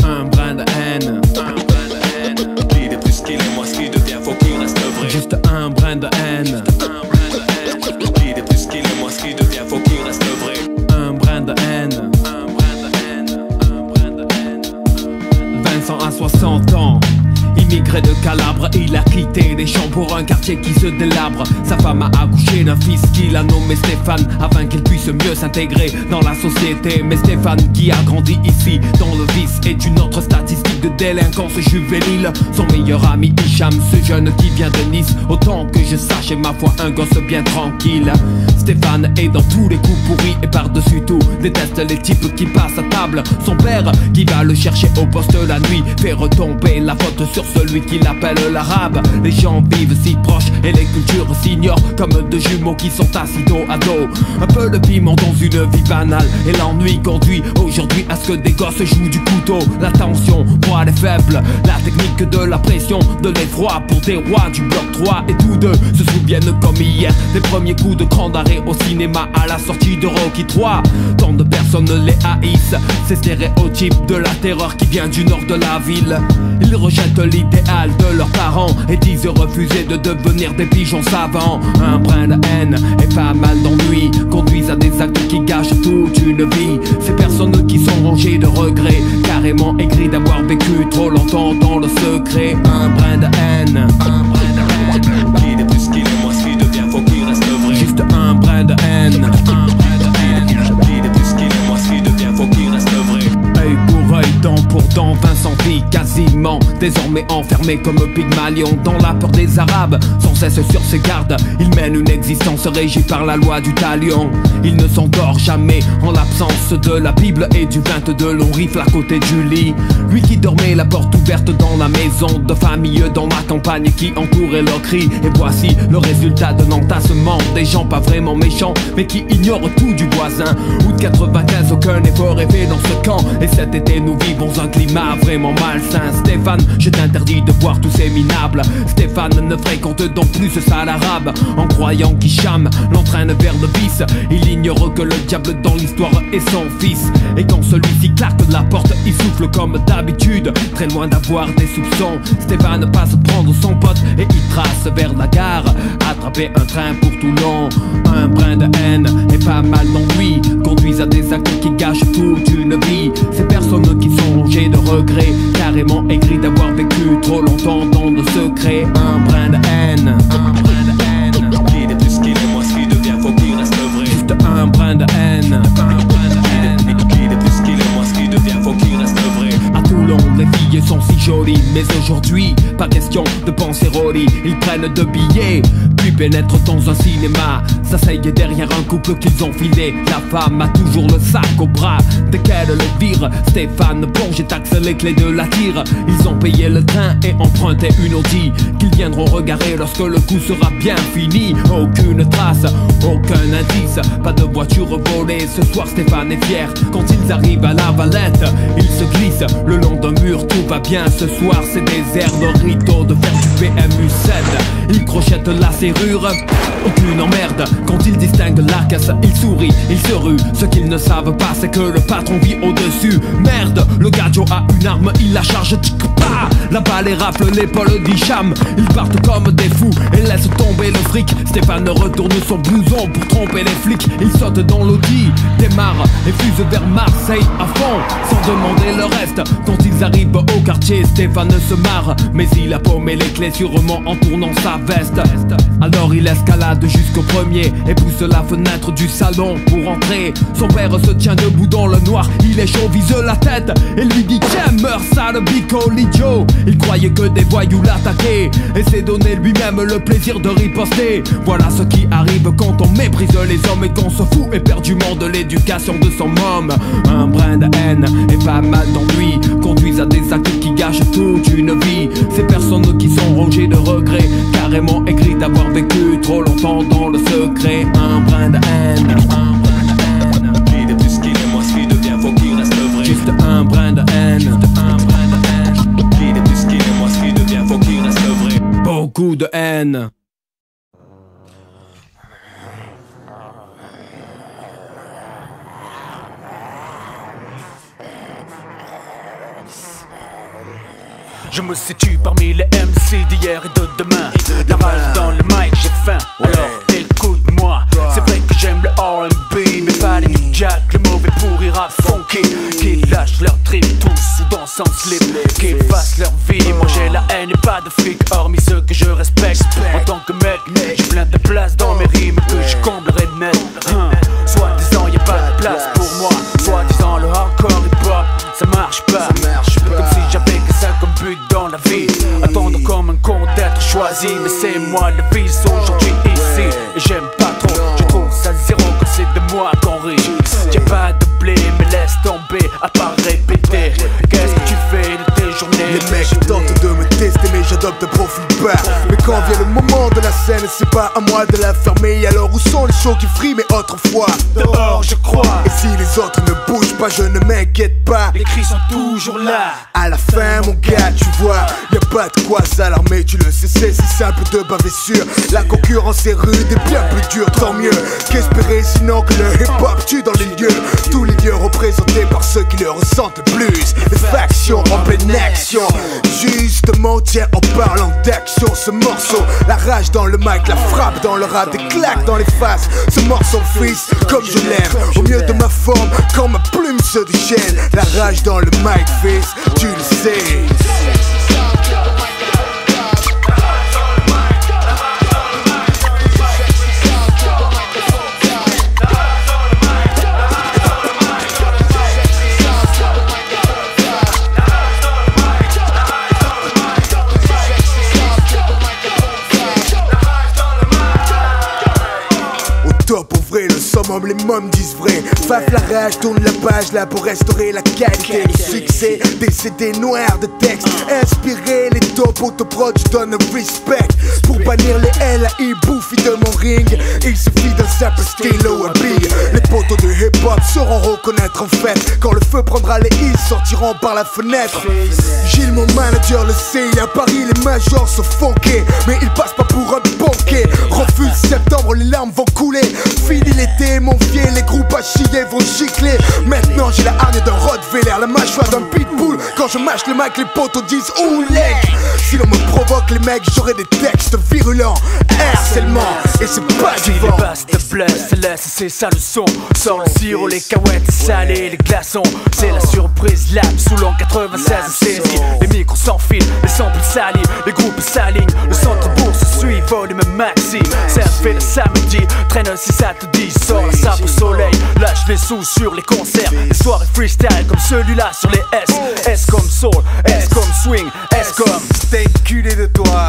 Speaker 4: Un brin de haine.
Speaker 9: Il est plus qu'il est, moi ce qui devient, faut qu'il reste vrai.
Speaker 4: Juste un brin de haine.
Speaker 9: Il est plus qu'il est, moi ce qui devient, faut qu'il reste vrai.
Speaker 4: Un brin de haine. Vincent a 60 ans. Immigré de Calabre, il a quitté les champs pour un quartier qui se délabre. Sa femme a accouché d'un fils qu'il a nommé Stéphane, afin qu'il puisse mieux s'intégrer dans la société. Mais Stéphane, qui a grandi ici dans le vice, est une autre statistique de délinquance juvénile. Son meilleur ami Hicham, ce jeune qui vient de Nice, autant que je sache est ma foi un gosse bien tranquille. Stéphane est dans tous les coups pourris et par-dessus tout déteste les types qui passent à table. Son père, qui va le chercher au poste la nuit, fait retomber la faute sur celui qui l'appelle l'arabe. Les gens vivent si proches et les cultures s'ignorent, comme deux jumeaux qui sont assis dos à dos. Un peu de piment dans une vie banale, et l'ennui conduit aujourd'hui à ce que des gosses jouent du couteau. La tension, moi les faibles, la technique de la pression, de l'effroi pour des rois du bloc 3. Et tous deux se souviennent comme hier des premiers coups de cran d'arrêt au cinéma à la sortie de Rocky 3. Tant de personnes les haïssent, ces stéréotypes de la terreur qui vient du nord de la ville. Ils rejettent l'idéal de leurs parents et disent refuser de devenir des pigeons savants. Un brin de haine et pas mal d'ennui conduisent à des actes qui gâchent toute une vie. Ces personnes qui sont rongées de regrets, carrément aigries d'avoir vécu trop longtemps dans le secret. Un brin de haine.
Speaker 9: Il est plus qu'il est, moi ce qui devient, faut qu'il reste vrai.
Speaker 4: Juste un brin de haine.
Speaker 9: Il est plus qu'il est, moi ce qui devient, faut qu'il reste vrai.
Speaker 4: Œil pour œil, dent pour dent, Vincent vit quasiment désormais enfermé comme Pygmalion dans la peur des Arabes. Sans cesse sur ses gardes, il mène une existence régie par la loi du talion. Il ne s'endort jamais en l'absence de la Bible et du 22 longs rifles à côté du lit. Lui qui dormait la porte ouverte dans la maison de famille dans la campagne qui entourait leurs cris. Et voici le résultat d'un entassement des gens pas vraiment méchants mais qui ignorent tout du voisin. Août 95, aucun effort est fait dans ce camp. Et cet été nous vivons vivons un climat vraiment malsain. Stéphane, je t'interdis de voir tous ces minables. Stéphane ne fréquente donc plus ce sale arabe, en croyant qu'il chame, l'entraîne vers le vice. Il ignore que le diable dans l'histoire est son fils. Et quand celui-ci claque de la porte, il souffle comme d'habitude, très loin d'avoir des soupçons. Stéphane passe prendre son pote et il trace vers la gare, attraper un train pour Toulon. Un brin de haine et pas mal d'ennui conduisent à des actes qui gâchent toute une vie. Ces personnes qui sont rongées de regrets, carrément aigries d'avoir vécu trop longtemps dans le secret. Un brin de haine, un brin de haine.
Speaker 9: Qui n'est plus ce qu'il est, moi ce qui devient, faut qu'il reste vrai.
Speaker 4: Juste un brin de haine, un brin de haine.
Speaker 9: Qui n'est plus ce qu'il est, moi ce qui devient, faut qu'il reste vrai.
Speaker 4: À Toulon, les filles sont si jolies, mais aujourd'hui, pas question de penser Rolly. Ils prennent de billets, puis pénètrent dans un cinéma, s'asseyent derrière un couple qu'ils ont filé. La femme a toujours le sac au bras, dès qu'elle le vire, Stéphane plonge et taxe les clés de la tire. Ils ont payé le train et emprunté une Audi, qu'ils viendront regarder lorsque le coup sera bien fini. Aucune trace, aucun indice, pas de voiture volée. Ce soir Stéphane est fier, quand ils arrivent à la Valette, ils se glissent le long d'un mur, tout va bien. Ce soir c'est des airs de rito de faire du PMU7. Ils crochettent la serrure, aucune emmerde. Quand ils distinguent la caisse, ils sourient, ils se ruent. Ce qu'ils ne savent pas, c'est que le patron vit au-dessus. Merde, le gadjo a une arme, il la charge, tic-pa. La balle rafle l'épaule d'Hicham. Ils partent comme des fous et laissent tomber le fric. Stéphane retourne son blouson pour tromper les flics. Il saute dans l'Audi, démarre et fuse vers Marseille à fond, sans demander le reste. Quand ils arrivent au quartier, Stéphane se marre, mais il a paumé les clés sûrement en tournant sa veste. Alors il escalade jusqu'au premier et pousse la fenêtre du salon pour entrer. Son père se tient debout dans le noir, il est chaud, vise la tête et lui dit tiens, meurs sale bico l'idiot. Il croyait que des voyous l'attaquaient et s'est donné lui-même le plaisir de riposter. Voilà ce qui arrive quand on méprise les hommes et qu'on se fout éperdument de l'éducation de son môme. Un brin de haine et pas mal d'ennui conduisent à des actes qui gâchent toute une vie. Ces personnes qui sont rongées de regrets, carrément aigries d'avoir vécu trop longtemps dans le secret. Un brin de haine, un brin de haine.
Speaker 9: Qui n'est plus ce qu'il est, moi ce qui devient, faut qu'il reste vrai.
Speaker 4: Juste un brin de haine, juste un brin de haine.
Speaker 9: Qui n'est plus ce qu'il est, moi ce qui devient, faut qu'il reste vrai.
Speaker 4: Beaucoup de haine.
Speaker 3: Je me situe parmi les MC d'hier et de demain. La rage dans le mic, j'ai faim, alors écoute-moi. C'est vrai que j'aime le R&B, mais pas les New Jack, les mauvais pourris rap funky, qui lâchent leur trip tous ou dansent en slip, qui fassent leur vie. Moi j'ai la haine et pas de flic, hormis ceux que je respecte. En tant que mec, j'ai plein de place dans mes rimes que je comblerai net. Soit disant y'a pas de place pour moi, soit disant le hardcore hip-hop, ça marche pas. Comme si j'avais que ça comme but dans la vie, attendre comme un con d'être choisi. Mais c'est moi le vice aujourd'hui ici, et j'aime pas trop, je trouve ça zéro quand c'est de moi qu'on rit. Y'a pas de blé mais laisse tomber, à part répéter. Qu'est-ce que tu fais de tes journées?
Speaker 2: Les mecs tentent de me tester mais j'adopte un profil bas. Mais quand vient le moment de la scène, c'est pas à moi de la fermer. Alors où sont les shows qui friment mais autrefois?
Speaker 3: Dehors je crois.
Speaker 2: Et si les autres ne bougent pas, je ne m'inquiète pas.
Speaker 3: Les cris sont toujours là.
Speaker 2: À la fin mon gars, tu vois, y'a pas de quoi s'alarmer. Tu le sais, c'est si simple de baver sûr. La concurrence est rude et bien plus dure, tant mieux. Qu'espérer sinon que le hip-hop tue dans les lieux. Tous les lieux représentés par ceux qui le ressentent le plus. Les factions en pleine action. Justement, tiens, en parlant d'action, ce morceau, la rage dans le mic, la frappe dans le rap, des claques dans les faces. Ce morceau fils, comme je l'aime, au mieux de ma forme, quand ma plume se déchaîne. La rage dans le mic, fils, tu le sais. Top, ouvrez le summum les mômes disent vrai. Faf la rage, tourne la page là pour restaurer la qualité. Le succès, des CD noirs de texte. Inspirer les top autoprod, je donne un respect. Pour bannir les LAI bouffi de mon ring, il suffit d'un simple stylo à big. Les potos de hip-hop sauront reconnaître en fait. Quand le feu prendra les hits, sortiront par la fenêtre. Gilles, mon manager, le sait. À Paris, les majors sont funkés, mais ils passent pas pour un banquet. Refuse septembre, les larmes vont couler. Fini l'été, mon vieil, les groupes à chier vont gicler. Maintenant j'ai la hargne d'un Rottweiler, la mâchoire d'un pitbull. Quand je mâche le mic, les potos disent oulek. Si l'on me provoque, les mecs, j'aurai des textes virulents. Harcèlement, et c'est pas du vent.
Speaker 3: Les basses te blessent, laisse, c'est ça le son. Sors le sirop, les cahuètes salées, les glaçons. C'est la surprise lab sous l'an 96. C'est les micros s'enfilent, les samples salis, les groupes s'alignent. Le centre bourse suit, volume maxi. C'est un fait le samedi, traîne si ça te dit. Sors la sape au soleil, lâche les sous sur les concerts. Les soirées freestyle comme celui-là sur les S. S comme soul, S comme swing, S comme
Speaker 2: t'es culé de toi.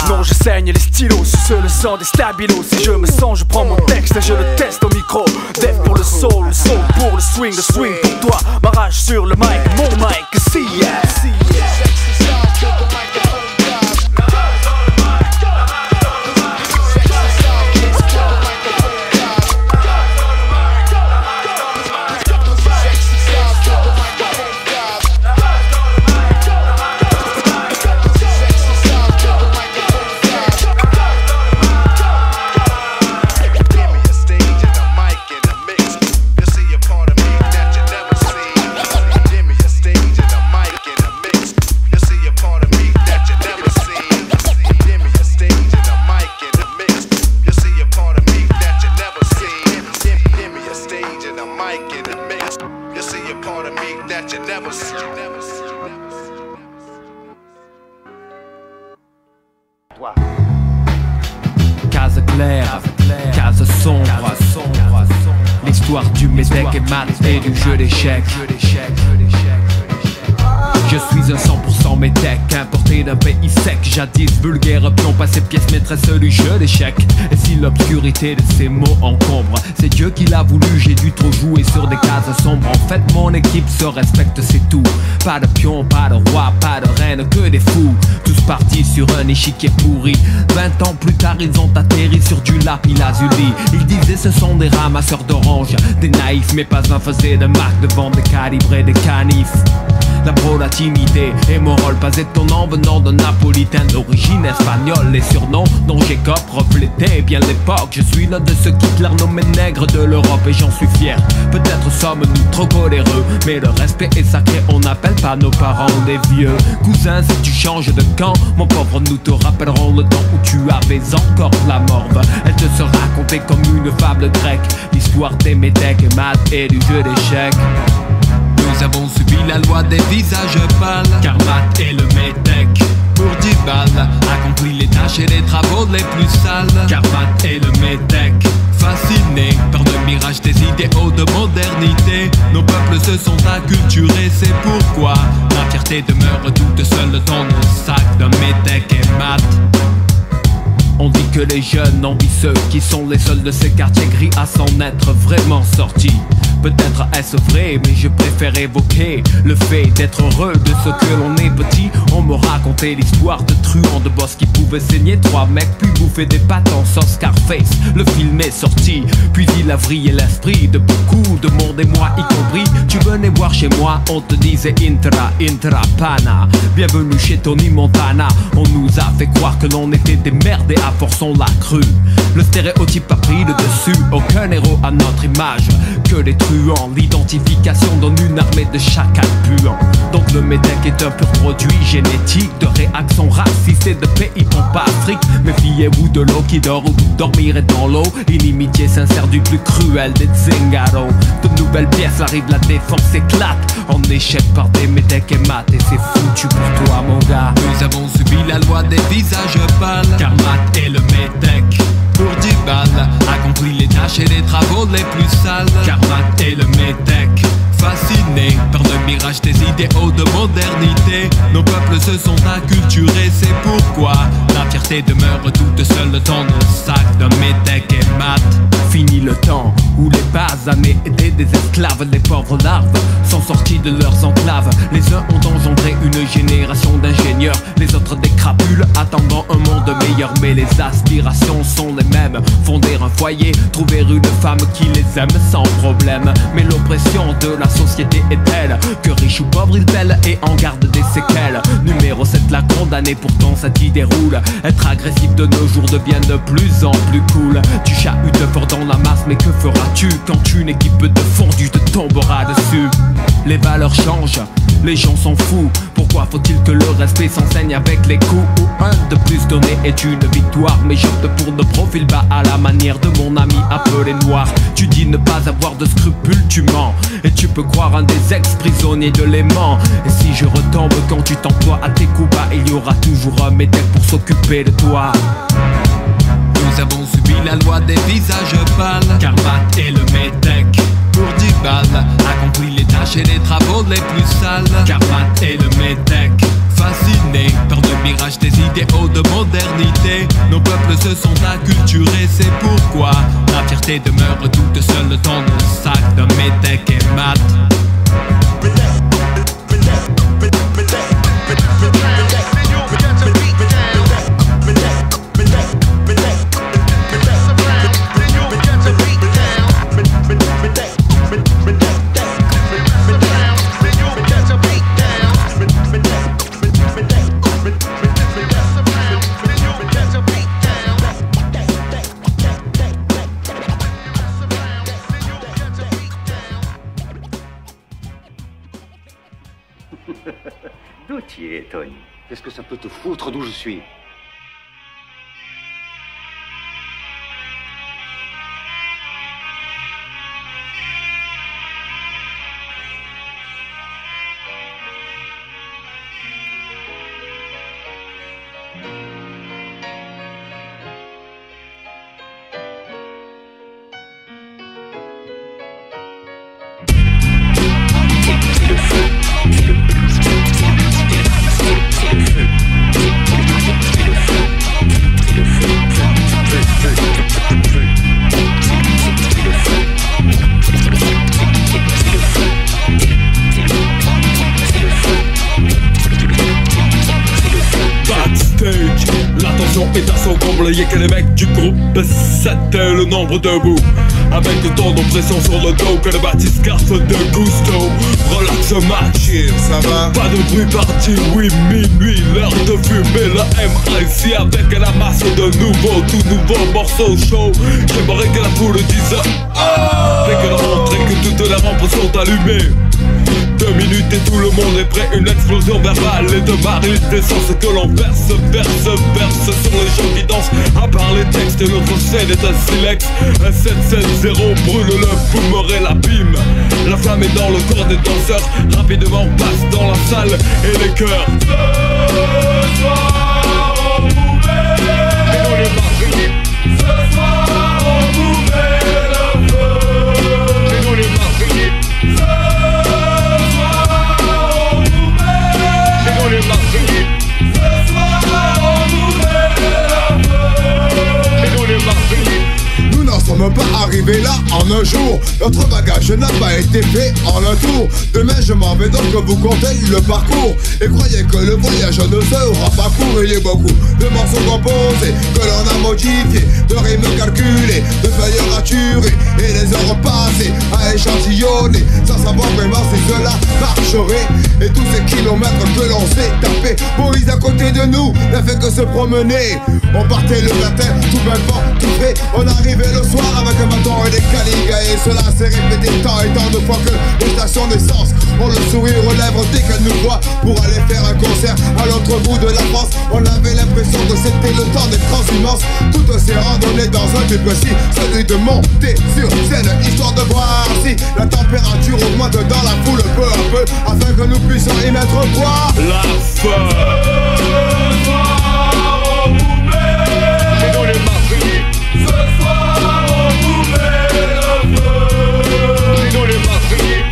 Speaker 3: Non, je saigne les stylos, suce le sang des stabilos. Si je me sens, je prends mon texte et je le teste au micro. Dev pour le soul pour le swing pour toi. Ma rage sur le mic, mon mic, si yeah.
Speaker 4: Case claire, case sombre. L'histoire du médec et mat et du jeu d'échecs. Je suis un 100% métèque, importé d'un pays sec. Jadis vulgaire, pion passé pièce maîtresse du jeu d'échecs. Et si l'obscurité de ces mots encombre, c'est Dieu qui l'a voulu, j'ai dû trop jouer sur des cases sombres. En fait mon équipe se respecte, c'est tout. Pas de pion, pas de roi, pas de reine, que des fous. Tous partis sur un échiquier pourri. 20 ans plus tard ils ont atterri sur du lapis lazuli. Ils disaient ce sont des ramasseurs d'oranges, des naïfs, mais pas un faisait de marque devant des calibrés, des canifs. La volatilité est mon rôle, pas étonnant venant d'un napolitain d'origine espagnole. Les surnoms dont j'écope reflétaient bien l'époque. Je suis l'un de ceux qui nomment nègres de l'Europe et j'en suis fier. Peut-être sommes-nous trop coléreux, mais le respect est sacré, on n'appelle pas nos parents des vieux. Cousin, si tu changes de camp, mon pauvre, nous te rappellerons le temps où tu avais encore la morve. Elle te sera racontée comme une fable grecque, l'histoire des métèques et maths et du jeu d'échecs. Nous avons subi la loi des visages pâles, car Matt est le métèque. Pour 10 balles, accompli les tâches et les travaux les plus sales, car Matt est le métèque. Fasciné par le mirage des idéaux de modernité, nos peuples se sont acculturés, c'est pourquoi la fierté demeure toute seule dans le sac d'un métèque et Matt. On dit que les jeunes envient ceux qui sont les seuls de ces quartiers gris à s'en être vraiment sortis. Peut-être est-ce vrai, mais je préfère évoquer le fait d'être heureux de ce que l'on est petit. On me racontait l'histoire de truands de boss qui pouvaient saigner 3 mecs puis bouffer des pâtes en sauce Scarface. Le film est sorti, puis il a vrillé l'esprit de beaucoup de monde et moi y compris. Tu venais voir chez moi, on te disait intra pana. Bienvenue chez Tony Montana. On nous a fait croire que l'on était des merdes et à force on l'a cru. Le stéréotype a pris le dessus, aucun héros à notre image que les truands. L'identification donne une armée de chacals puants. Donc le métèque est un pur produit génétique de réaction raciste et de pays pompe Afrique. Méfiez-vous de l'eau qui dort ou vous dormirez dans l'eau. Inimitié sincère du plus cruel des Zingaro. De nouvelles pièces arrivent, la défense éclate en échec par des métèques et maths. Et c'est foutu pour toi mon gars. Nous avons subi la loi des visages pâles, car Matt est le métèque. Pour 10 balles, accompli les tâches et les travaux les plus sales, car Matt est le métèque.
Speaker 9: Fascinés par le mirage des idéaux de modernité, nos peuples se sont acculturés, c'est pourquoi la fierté demeure toute seule dans nos sacs de métèques et maths. Fini le temps où les basanés étaient des esclaves, les pauvres larves sont sortis de leurs enclaves. Les uns ont engendré une génération d'ingénieurs, les autres des crapules attendant un monde meilleur. Mais les aspirations sont les mêmes, fonder un foyer, trouver une femme qui les aime sans problème. Mais l'oppression de la société est telle que riche ou pauvre il pèle et en garde des séquelles. Numéro 7 la condamnée, pourtant cette idée roule. Être agressif de nos jours devient de plus en plus cool. Tu chahutes fort dans la masse, mais que feras-tu quand une équipe de fondus te tombera dessus? Les valeurs changent, les gens sont fous. Pourquoi faut-il que le respect s'enseigne avec les coups? Où un de plus donné est une victoire, mais j'opte pour de profil bas à la manière de mon ami appelé noir. Tu dis ne pas avoir de scrupules, tu mens, et tu peux croire un des ex-prisonniers de l'aimant. Et si je retombe quand tu t'emploies à tes coups bas, il y aura toujours un métèque pour s'occuper de toi. Nous avons subi la loi des visages pâles, car Matt et le métèque pour 10 balles accomplit les tâches et les travaux les plus sales. Car Matt et le métèque, fascinés par le mirage des idéaux de modernité, nos peuples se sont acculturés, c'est pourquoi la fierté demeure toute seule dans nos sacs de métèque et Matt.
Speaker 11: D'où tu es, Tony? Qu'est-ce que ça peut te foutre d'où je suis?
Speaker 12: est à son comble, y'a que les mecs du groupe 7, le nombre debout. Avec tant d'oppression sur le dos que le Baptiste garde de gusto. Relax Max, ça va? Pas de bruit parti, oui, minuit, l'heure de fumer le MIC avec la masse de nouveaux, tout nouveaux morceaux chauds. J'aimerais que la foule dise oh! Dès que la montre et que toutes les rampes sont allumées. 2 minutes et tout le monde est prêt, une explosion verbale et de barils d'essence que l'on verse sur les gens qui dansent. À part les textes, notre scène est un silex. Un 770 brûle le boomer et l'abîme. La flamme est dans le corps des danseurs. Rapidement on passe dans la salle et les cœurs. Ce soir on pouvait. Et nous les mariniers. Ce soir on pouvait le feu. Et nous les mariniers.
Speaker 2: Nous n'en sommes pas arrivés là en un jour. Notre bagage n'a pas été fait en un tour. Demain je m'en vais donc vous compter le parcours. Et croyez que le voyage ne sera pas court. Il y a beaucoup de morceaux composés que l'on a modifiés, de rimes calculées, de feuilles raturées et les heures passées à échantillonner sans savoir vraiment si cela marcherait. Et tous ces kilomètres que l'on s'est tapé, Moïse à côté de nous n'a fait que se promener. On partait le matin, tout bêtement, tout fait. On arrivait le soir avec un bâton et des caligas. Et cela s'est répété tant et tant de fois que les stations d'essence ont le sourire aux lèvres dès qu'elles nous voient pour aller faire un concert à l'autre bout de la France. On avait l'impression que c'était le temps des transhumances. Toutes ces randonnées dans un but précis, celui de monter sur scène, histoire de voir si la température augmente dans la foule peu à peu, afin que nous puissions y mettre quoi?
Speaker 12: La fin. Ce soir on pouvait le feu. Et nous les mariniers.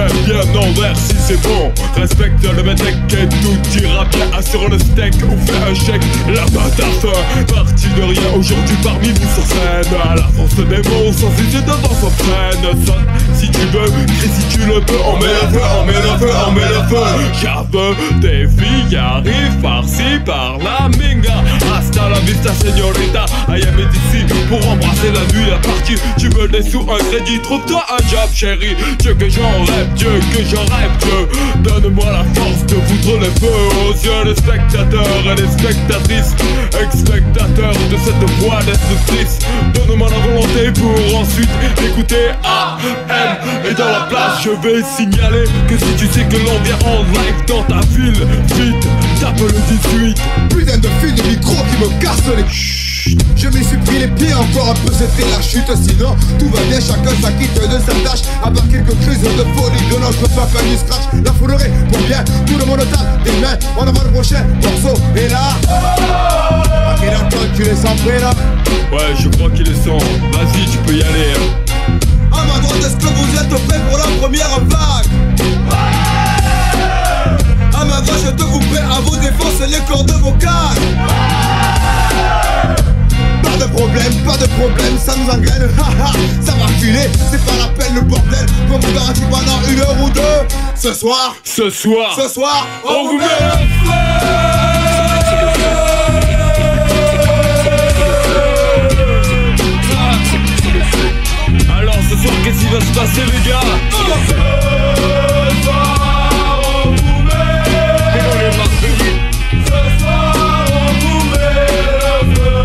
Speaker 12: fais bien envers si c'est bon. Respecte le métèque et tout ira bien. Assure le steak ou fais un chèque. La bataille parti de rien aujourd'hui parmi nous sur scène. À la force des mots, sans hésiter devant son freine. Sonne si tu veux, crie si tu le peux. On met le feu, on met le feu, on met le feu. J'aveux, des filles arrivent par-ci, par-là, minga. Hasta la vista, señorita. I am ici pour embrasser la nuit, la partie. Tu veux des sous, un crédit, trouve-toi un job, chérie. Dieu que j'en rêve, Dieu que j'en rêve, Dieu. Donne-moi la force de foutre les feux aux yeux des spectateurs et des spectatrices. Ex-spectateurs de cette voix destructrice. Donne-moi la volonté pour ensuite écouter AM. Et dans la place, je vais signaler que si tu sais que l'on vient en live dans ta ville, vite, tape le 18.
Speaker 2: Putain de fil de micro qui me casse les chut. Je m'y suis pris les pieds, encore un peu c'était la chute. Sinon tout va bien, chacun s'acquitte de sa tâche. À part quelques crises de folie, de non je peux pas faire du scratch. La foulerie pour bien, tout le monde tape des mains. On avant le prochain morceau et là à quel temps tu les sens prêts là?
Speaker 12: Ouais je crois qu'il est 100, vas-y tu peux y aller hein.
Speaker 2: À ma droite est-ce que vous êtes prêts pour la première vague? À ma droite je te vous prêt à vous défoncer les cordes vocales. Pas de problème, ça nous engraine, ça va filer, c'est pas la peine le bordel. Qu'on vous garantit pendant 1 heure ou 2. Ce soir,
Speaker 12: on vous met le feu. Alors ce soir qu'est-ce qui va se passer les gars? Ce soir on vous met le feu. Ce soir on vous met le feu.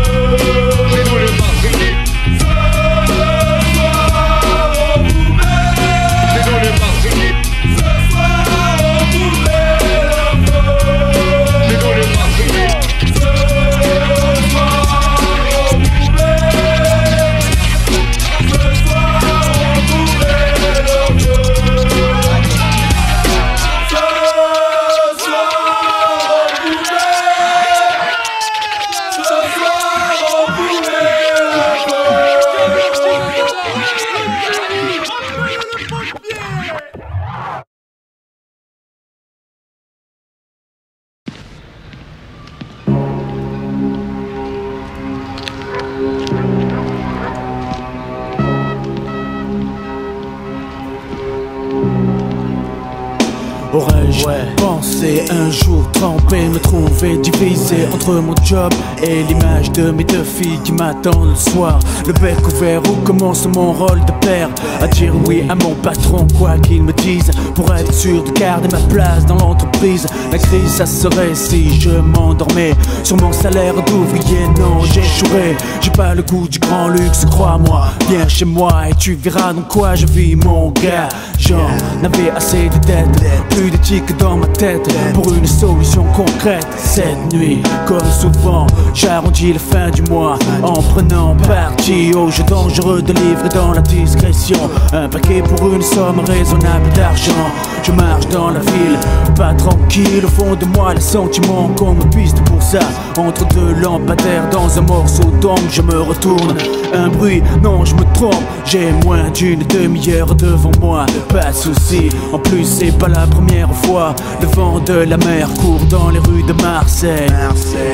Speaker 3: Aurais-je pensé un jour tremper, me trouver divisé entre mon job et l'image de mes 2 filles qui m'attendent le soir, le bec ouvert où commence mon rôle de père, à dire oui à mon patron quoi qu'il me dise, pour être sûr de garder ma place dans l'entreprise. La crise ça serait si je m'endormais sur mon salaire d'ouvrier. Non j'échouerais, j'ai pas le goût du grand luxe, crois-moi. Viens chez moi et tu verras dans quoi je vis mon gars. J'en avais assez de dettes, plus d'éthique dans ma tête pour une solution concrète. Cette nuit, comme souvent, j'arrondis la fin du mois en prenant parti aux jeux dangereux de livrer dans la discrétion. Un paquet pour une somme raisonnable d'argent. Je marche dans la ville, pas tranquille. Au fond de moi, le sentiment qu'on me piste pour ça. Entre 2 lampadaires dans un morceau d'ombre, je me retourne. Un bruit, non je me trompe. J'ai moins d'une demi-heure devant moi. Pas de soucis, en plus c'est pas la première fois. Le vent de la mer court dans les rues de Marseille.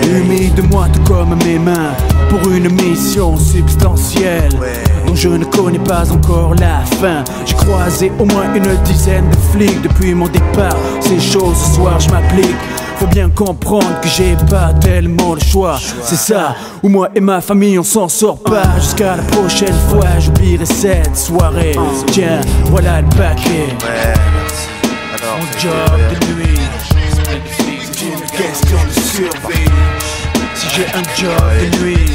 Speaker 3: Humide moite comme mes mains pour une mission substantielle dont je ne connais pas encore la fin. J'ai croisé au moins une dizaine de flics depuis mon départ. C'est chaud ce soir, je m'applique. Faut bien comprendre que j'ai pas tellement le choix. C'est ça, où moi et ma famille on s'en sort pas. Jusqu'à la prochaine fois, j'oublierai cette soirée. Tiens, voilà le paquet. Mon job de nuit, c'est une question de survie. Si j'ai un job de nuit,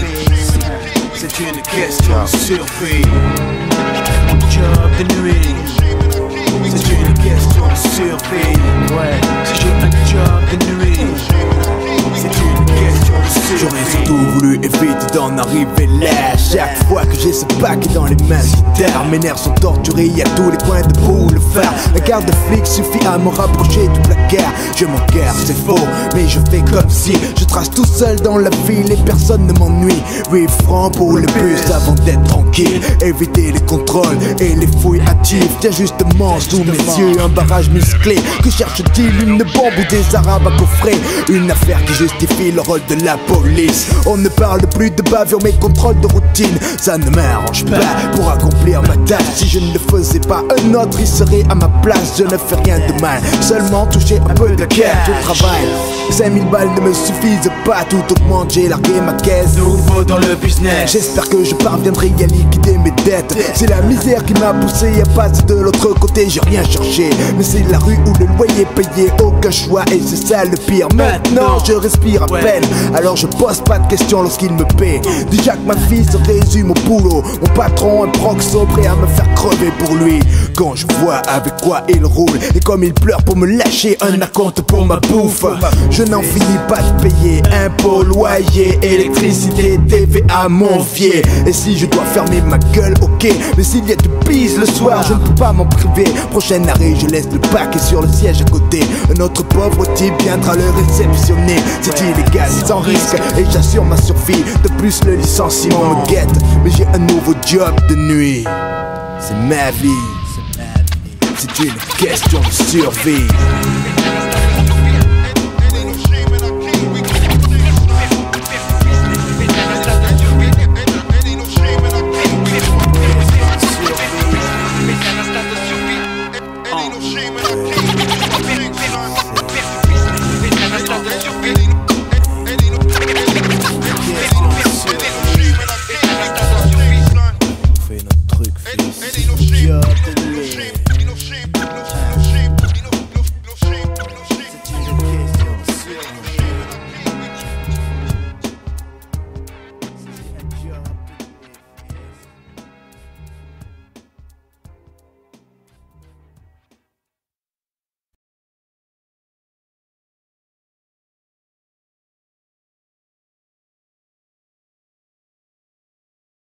Speaker 3: c'est une question de survie. Mon job de nuit, c'est une question de survie. Ouais, si j'ai un job de nuit, c'est une question de survie. J'aurais surtout voulu éviter d'en arriver là. Chaque fois que j'ai ce paquet dans les mains, qui terre
Speaker 13: mes nerfs sont torturés, y'a tous les coins de boulevard. Un garde flic suffit à me rapprocher toute la guerre. Je m'en guerre, c'est faux, mais je fais comme si je trace tout seul dans la ville et personne ne m'ennuie. 8 francs pour le bus avant d'être tranquille. Éviter les contrôles et les fouilles hâtives. Tiens justement sous mes yeux un barrage musclé. Que cherche-t-il, une bombe ou des arabes à coffrer? Une affaire qui justifie le rôle de la police. On ne parle plus de bavure mais contrôle de routine. Ça ne m'arrange pas pour accomplir ma tâche. Si je ne le faisais pas, un autre y serait à ma place. Je ne fais rien de mal, seulement toucher un peu de cash au travail. 5000 balles ne me suffisent pas, tout augmente, j'ai largué ma caisse.
Speaker 3: Nouveau dans le business.
Speaker 13: J'espère que je parviendrai à liquider mes dettes. C'est la misère qui m'a poussé à passer de l'autre côté. J'ai rien cherché, mais c'est la rue où le loyer payé. Aucun choix et c'est ça le pire. Maintenant je respire à peine, alors je pose pas de questions lorsqu'il me paie. Déjà que ma vie se résume au boulot. Mon patron un proxo prêt à me faire crever pour lui. Quand je vois avec quoi il roule et comme il pleure pour me lâcher un acompte pour ma bouffe. Je n'en finis pas de payer impôts, loyer, électricité, TVA, mon vieux. Et si je dois fermer ma gueule, ok, mais s'il y a du bise le soir, je ne peux pas m'en priver. Prochain arrêt, je laisse le paquet sur le siège à côté. Un autre pauvre type viendra le réceptionner. C'est illégal, sans risque, et j'assure ma survie. De plus le licenciement me guette, mais j'ai un nouveau job de nuit. C'est ma vie, c'est une question de survie.